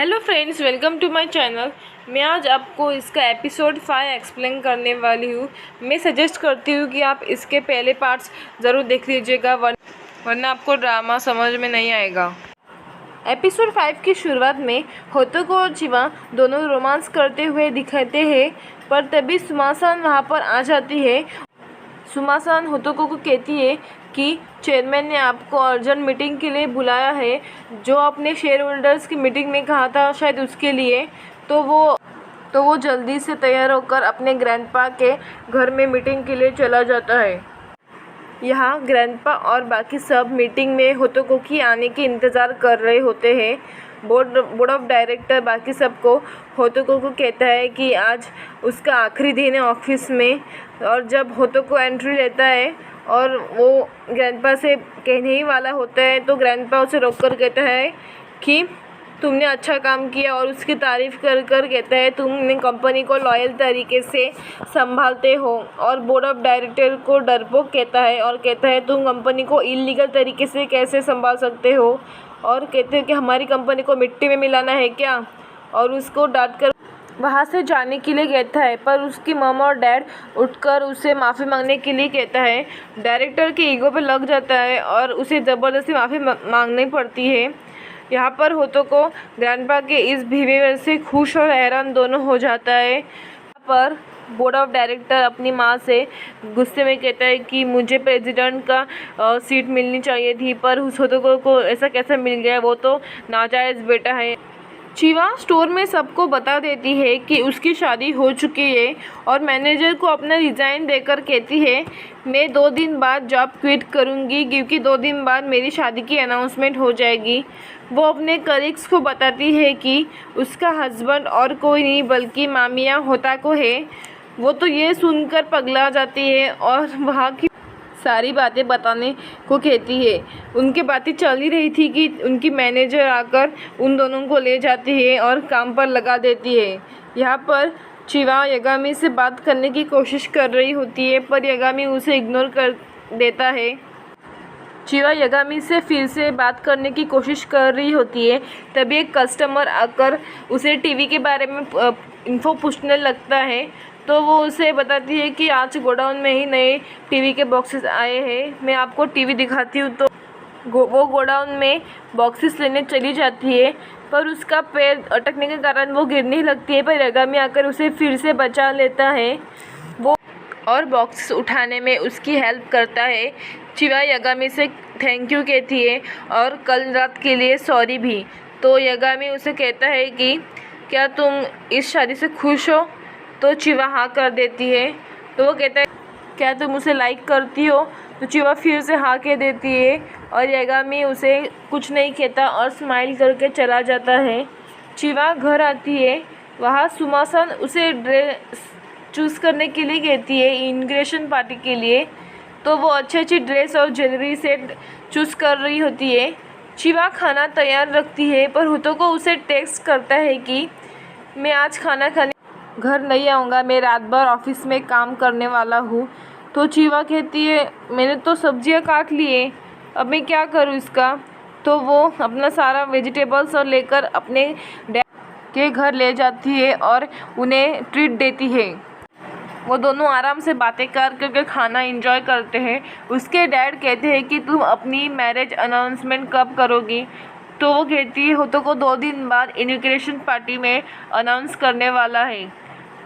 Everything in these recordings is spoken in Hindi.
Hello friends, welcome to my channel. मैं आज आपको इसका एपिसोड 5 एक्सप्लेन करने वाली हूँ। मैं सजेस्ट करती हूँ कि आप इसके पहले पार्ट्स ज़रूर देख लीजिएगा, वरना आपको ड्रामा समझ में नहीं आएगा। एपिसोड 5 की शुरुआत में होतोको और चिवा दोनों रोमांस करते हुए दिखते हैं, पर तभी सुमासान वहाँ पर आ जाती है। सुमासान होतोको को कहती है कि चेयरमैन ने आपको अर्जेंट मीटिंग के लिए बुलाया है, जो अपने शेयर होल्डर्स की मीटिंग में कहा था, शायद उसके लिए। तो वो जल्दी से तैयार होकर अपने ग्रैंडपा के घर में मीटिंग के लिए चला जाता है। यहाँ ग्रैंडपा और बाकी सब मीटिंग में होतोको की आने के इंतज़ार कर रहे होते हैं। बोर्ड ऑफ डायरेक्टर बाकी सबको होतोको को कहता है कि आज उसका आखिरी दिन है ऑफिस में, और जब होतोको एंट्री लेता है और वो ग्रैंडपा से कहने ही वाला होता है, तो ग्रैंडपा उसे रोककर कहता है कि तुमने अच्छा काम किया, और उसकी तारीफ़ कर कर कहता है तुमने कंपनी को लॉयल तरीके से संभालते हो। और बोर्ड ऑफ डायरेक्टर को डरपोक कहता है और कहता है तुम कंपनी को इलीगल तरीके से कैसे संभाल सकते हो, और कहते हैं कि हमारी कंपनी को मिट्टी में मिलाना है क्या, और उसको डांट कर वहाँ से जाने के लिए कहता है। पर उसकी मम्मा और डैड उठकर उसे माफ़ी मांगने के लिए कहता है। डायरेक्टर के ईगो पे लग जाता है और उसे ज़बरदस्ती माफ़ी मांगनी पड़ती है। यहाँ पर होतोको ग्रैंडपा के इस बिहेवियर से खुश और हैरान दोनों हो जाता है। यहाँ पर बोर्ड ऑफ डायरेक्टर अपनी माँ से गुस्से में कहता है कि मुझे प्रेसिडेंट का सीट मिलनी चाहिए थी, पर उस होतोको को ऐसा कैसे मिल गया, वो तो नाजायज़ बेटा है। चिवा स्टोर में सबको बता देती है कि उसकी शादी हो चुकी है, और मैनेजर को अपना रिज़ाइन देकर कहती है मैं 2 दिन बाद जॉब क्विट करूंगी, क्योंकि 2 दिन बाद मेरी शादी की अनाउंसमेंट हो जाएगी। वो अपने कलीग्स को बताती है कि उसका हस्बैंड और कोई नहीं बल्कि मामिया होताको है। वो तो ये सुनकर पगला जाती है और वहाँ की सारी बातें बताने को कहती है। उनकी बातें चल ही रही थी कि उनकी मैनेजर आकर उन दोनों को ले जाती है और काम पर लगा देती है। यहाँ पर चिवा यगामी से बात करने की कोशिश कर रही होती है, पर यगामी उसे इग्नोर कर देता है। चिवा यगामी से फिर से बात करने की कोशिश कर रही होती है, तभी एक कस्टमर आकर उसे टीवी के बारे में इन्फो पूछने लगता है। तो वो उसे बताती है कि आज गोडाउन में ही नए टीवी के बॉक्सेस आए हैं, मैं आपको टीवी दिखाती हूँ। तो वो गोडाउन में बॉक्सेस लेने चली जाती है, पर उसका पैर अटकने के कारण वो गिरने लगती है, पर यगामी आकर उसे फिर से बचा लेता है वो और बॉक्सेस उठाने में उसकी हेल्प करता है। चिवा यगामी से थैंक यू कहती है और कल रात के लिए सॉरी भी। तो यगामी उसे कहता है कि क्या तुम इस शादी से खुश हो? तो चिवा हाँ कर देती है। तो वो कहता है क्या तुम उसे लाइक करती हो? तो चिवा फिर से हाँ कह देती है, और यगामी उसे कुछ नहीं कहता और स्माइल करके चला जाता है। चिवा घर आती है, वहाँ सुमासान उसे ड्रेस चूज़ करने के लिए कहती है इमिग्रेशन पार्टी के लिए। तो वो अच्छी ड्रेस और ज्वेलरी सेट चूज़ कर रही होती है। चिवा खाना तैयार रखती है, पर होतोको उसे टेक्स्ट करता है कि मैं आज खाना खाने घर नहीं आऊँगा, मैं रात भर ऑफिस में काम करने वाला हूँ। तो चिवा कहती है मैंने तो सब्जियाँ काट लिए, अब मैं क्या करूँ इसका। तो वो अपना सारा वेजिटेबल्स और लेकर अपने डैड के घर ले जाती है और उन्हें ट्रीट देती है। वो दोनों आराम से बातें कर करके खाना एंजॉय करते हैं। उसके डैड कहते हैं कि तुम अपनी मैरिज अनाउंसमेंट कब करोगी? तो वो कहती है होतोको 2 दिन बाद इनॉग्रेशन पार्टी में अनाउंस करने वाला है।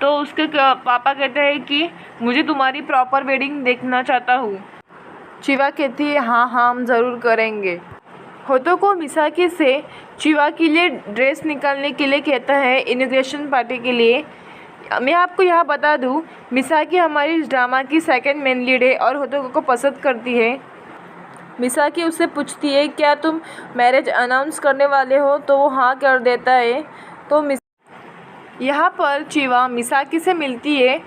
तो उसके पापा कहते हैं कि मुझे तुम्हारी प्रॉपर वेडिंग देखना चाहता हूँ। चिवा कहती है हाँ हाँ हम ज़रूर करेंगे। होतोको मिसाकी से चिवा के लिए ड्रेस निकालने के लिए कहता है इनॉग्रेशन पार्टी के लिए। मैं आपको यहाँ बता दूँ, मिसाकी हमारी इस ड्रामा की सेकंड मेन लीड है और होतोको को पसंद करती है। मिसाकी उससे पूछती है क्या तुम मैरिज अनाउंस करने वाले हो? तो वो हाँ कर देता है। तो यहाँ पर चिवा मिसाकी से मिलती है।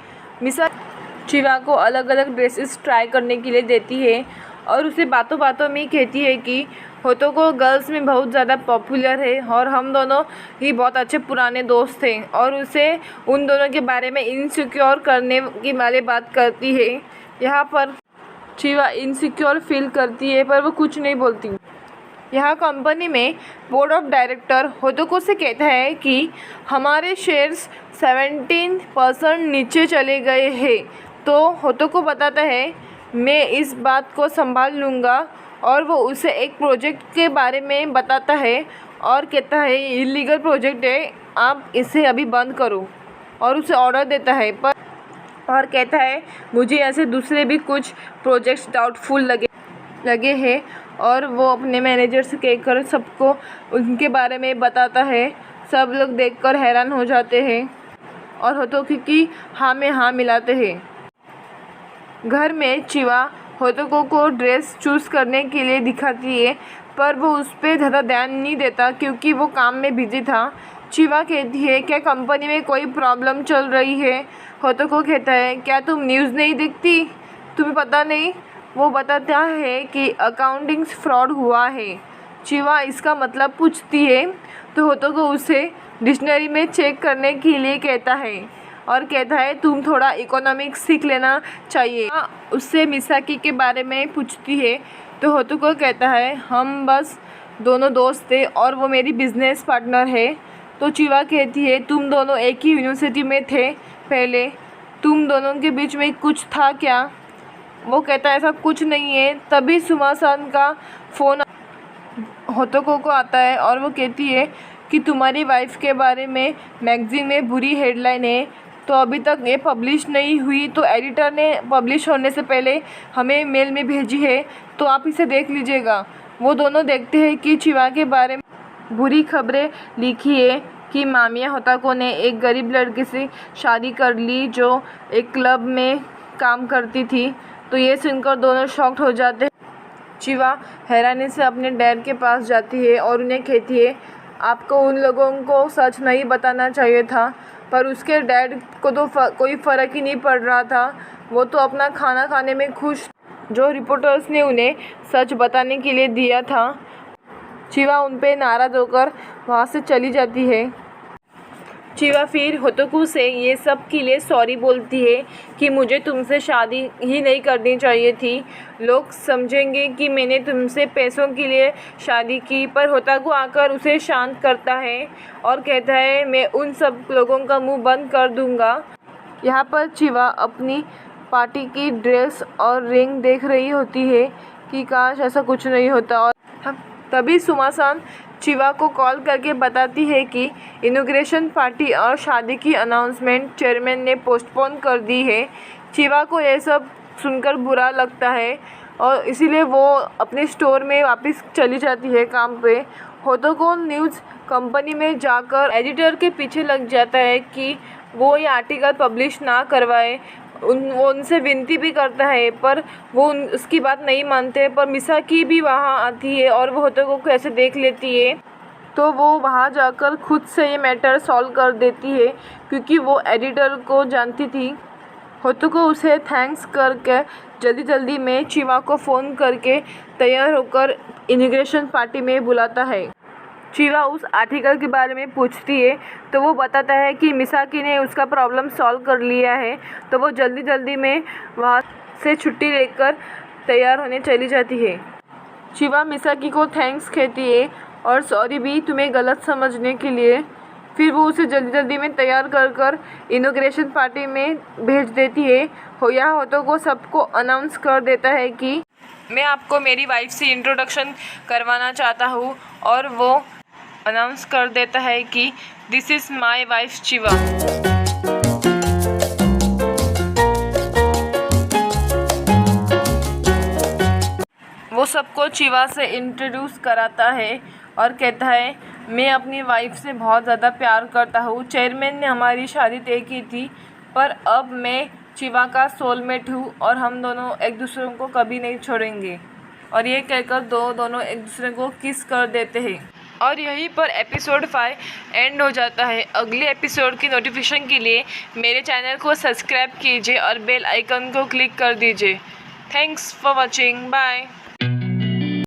मिसाकी चिवा को अलग अलग ड्रेसेस ट्राई करने के लिए देती है, और उसे बातों बातों में कहती है कि होतोको गर्ल्स में बहुत ज़्यादा पॉपुलर है और हम दोनों ही बहुत अच्छे पुराने दोस्त थे, और उसे उन दोनों के बारे में इनसिक्योर करने की वाली बात करती है। यहाँ पर चिवा इनसिक्योर फील करती है, पर वो कुछ नहीं बोलती। यह कंपनी में बोर्ड ऑफ डायरेक्टर होतोको से कहता है कि हमारे शेयर्स 17% नीचे चले गए हैं। तो होतोको बताता है मैं इस बात को संभाल लूँगा, और वो उसे एक प्रोजेक्ट के बारे में बताता है और कहता है इलीगल प्रोजेक्ट है, आप इसे अभी बंद करो, और उसे ऑर्डर देता है। पर और कहता है मुझे ऐसे दूसरे भी कुछ प्रोजेक्ट्स डाउटफुल लगे हैं, और वो अपने मैनेजर से कहकर सबको उनके बारे में बताता है। सब लोग देखकर हैरान हो जाते हैं और होतोको की हाँ में हाँ मिलाते हैं। घर में चिवा होतोको को ड्रेस चूज़ करने के लिए दिखाती है, पर वो उस पर ज़्यादा ध्यान नहीं देता क्योंकि वो काम में बिजी था। चिवा कहती है क्या कंपनी में कोई प्रॉब्लम चल रही है? होतोको कहता है क्या तुम न्यूज़ नहीं देखती, तुम्हें पता नहीं? वो बताता है कि अकाउंटिंग फ्रॉड हुआ है। चिवा इसका मतलब पूछती है तो होतोको उसे डिक्शनरी में चेक करने के लिए कहता है और कहता है तुम थोड़ा इकोनॉमिक्स सीख लेना चाहिए। उससे मिसाकी के बारे में पूछती है तो होतोको कहता है हम बस दोनों दोस्त थे और वो मेरी बिजनेस पार्टनर है। तो चिवा कहती है तुम दोनों एक ही यूनिवर्सिटी में थे पहले, तुम दोनों के बीच में कुछ था क्या? वो कहता है ऐसा कुछ नहीं है। तभी सुमा-सान का फ़ोन होतोको को आता है और वो कहती है कि तुम्हारी वाइफ के बारे में मैगज़ीन में बुरी हेडलाइन है, तो अभी तक ये पब्लिश नहीं हुई, तो एडिटर ने पब्लिश होने से पहले हमें मेल में भेजी है, तो आप इसे देख लीजिएगा। वो दोनों देखते हैं कि चिवा के बारे में बुरी खबरें लिखी है कि मामिया होतोको ने एक गरीब लड़की से शादी कर ली जो एक क्लब में काम करती थी। तो ये सुनकर दोनों शॉक्ड हो जाते हैं। चिवा हैरानी से अपने डैड के पास जाती है और उन्हें कहती है आपको उन लोगों को सच नहीं बताना चाहिए था, पर उसके डैड को तो कोई फ़र्क ही नहीं पड़ रहा था, वो तो अपना खाना खाने में खुश जो रिपोर्टर्स ने उन्हें सच बताने के लिए दिया था। चिवा उन पे नाराज़ होकर वहाँ से चली जाती है। चिवा फिर होतोको से ये सब के लिए सॉरी बोलती है कि मुझे तुमसे शादी ही नहीं करनी चाहिए थी, लोग समझेंगे कि मैंने तुमसे पैसों के लिए शादी की। पर होतोको आकर उसे शांत करता है और कहता है मैं उन सब लोगों का मुंह बंद कर दूंगा। यहाँ पर चिवा अपनी पार्टी की ड्रेस और रिंग देख रही होती है कि काश ऐसा कुछ नहीं होता। और तभी सुमा-सान चिवा को कॉल करके बताती है कि इनॉग्रेशन पार्टी और शादी की अनाउंसमेंट चेयरमैन ने पोस्टपोन कर दी है। चिवा को यह सब सुनकर बुरा लगता है और इसीलिए वो अपने स्टोर में वापस चली जाती है काम पे। होतोको न्यूज़ कंपनी में जाकर एडिटर के पीछे लग जाता है कि वो ये आर्टिकल पब्लिश ना करवाए। वो उनसे विनती भी करता है, पर वो उसकी बात नहीं मानते। पर मिसाकी भी वहाँ आती है और वो होतोको को ऐसे देख लेती है, तो वो वहाँ जाकर खुद से ये मैटर सॉल्व कर देती है क्योंकि वो एडिटर को जानती थी। होतोको उसे थैंक्स करके जल्दी जल्दी में चिवा को फ़ोन करके तैयार होकर इमिग्रेशन पार्टी में बुलाता है। चिवा उस आर्टिकल के बारे में पूछती है तो वो बताता है कि मिसाकी ने उसका प्रॉब्लम सॉल्व कर लिया है। तो वो जल्दी जल्दी में वहाँ से छुट्टी लेकर तैयार होने चली जाती है। चिवा मिसाकी को थैंक्स कहती है और सॉरी भी तुम्हें गलत समझने के लिए। फिर वो उसे जल्दी जल्दी में तैयार कर इनॉग्रेशन पार्टी में भेज देती है। होतोको सबको अनाउंस कर देता है कि मैं आपको मेरी वाइफ से इंट्रोडक्शन करवाना चाहता हूँ, और वो अनाउंस कर देता है कि दिस इज़ माय वाइफ चिवा। वो सबको चिवा से इंट्रोड्यूस कराता है और कहता है मैं अपनी वाइफ से बहुत ज़्यादा प्यार करता हूँ। चेयरमैन ने हमारी शादी तय की थी, पर अब मैं चिवा का सोलमेट हूँ और हम दोनों एक दूसरे को कभी नहीं छोड़ेंगे। और ये कहकर दोनों एक दूसरे को किस कर देते हैं। और यहीं पर एपिसोड 5 एंड हो जाता है। अगले एपिसोड की नोटिफिकेशन के लिए मेरे चैनल को सब्सक्राइब कीजिए और बेल आइकन को क्लिक कर दीजिए। Thanks for watching, bye.